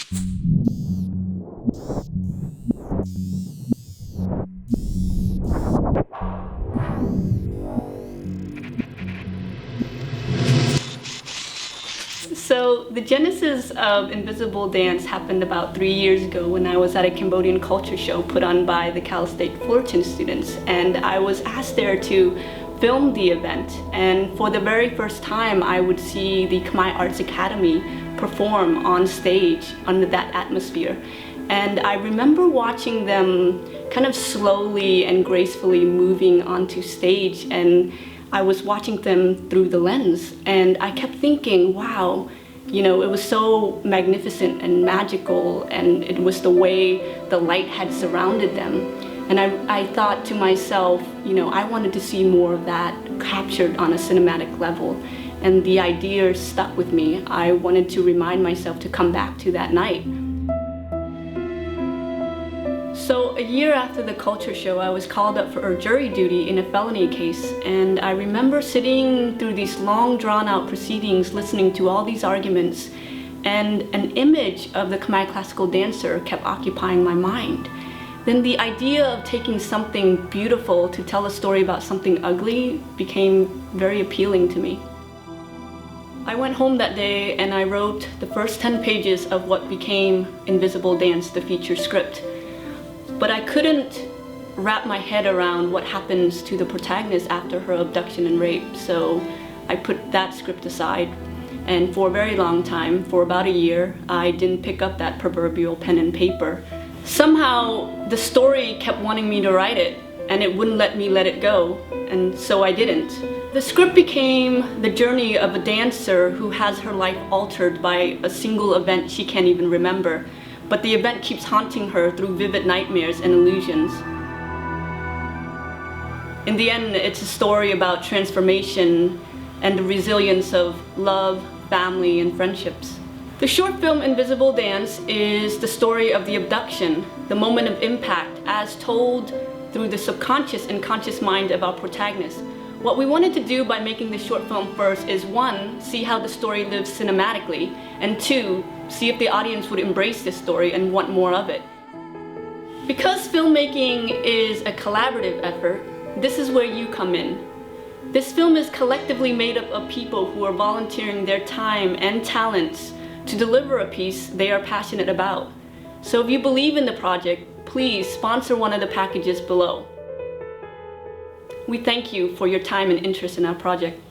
So the genesis of Invisible Dance happened about 3 years ago when I was at a Cambodian culture show put on by the Cal State Fullerton students, and I was asked there to film the event. And for the very first time, I would see the Khmer Arts Academy perform on stage under that atmosphere. And I remember watching them kind of slowly and gracefully moving onto stage, and I was watching them through the lens, and I kept thinking, wow, you know, it was so magnificent and magical, and it was the way the light had surrounded them. And I thought to myself, you know, I wanted to see more of that captured on a cinematic level. And the idea stuck with me. I wanted to remind myself to come back to that night. So a year after the culture show, I was called up for jury duty in a felony case, and I remember sitting through these long drawn-out proceedings listening to all these arguments, and an image of the Khmer classical dancer kept occupying my mind. Then the idea of taking something beautiful to tell a story about something ugly became very appealing to me. I went home that day and I wrote the first 10 pages of what became Invisible Dance, the feature script. But I couldn't wrap my head around what happens to the protagonist after her abduction and rape, so I put that script aside. And for a very long time, for about a year, I didn't pick up that proverbial pen and paper. Somehow, the story kept wanting me to write it, and it wouldn't let me let it go, and so I didn't. The script became the journey of a dancer who has her life altered by a single event she can't even remember. But the event keeps haunting her through vivid nightmares and illusions. In the end, it's a story about transformation and the resilience of love, family, and friendships. The short film Invisible Dance is the story of the abduction, the moment of impact, as told through the subconscious and conscious mind of our protagonist. What we wanted to do by making this short film first is, one, see how the story lives cinematically, and two, see if the audience would embrace this story and want more of it. Because filmmaking is a collaborative effort, this is where you come in. This film is collectively made up of people who are volunteering their time and talents to deliver a piece they are passionate about. So if you believe in the project, please sponsor one of the packages below. We thank you for your time and interest in our project.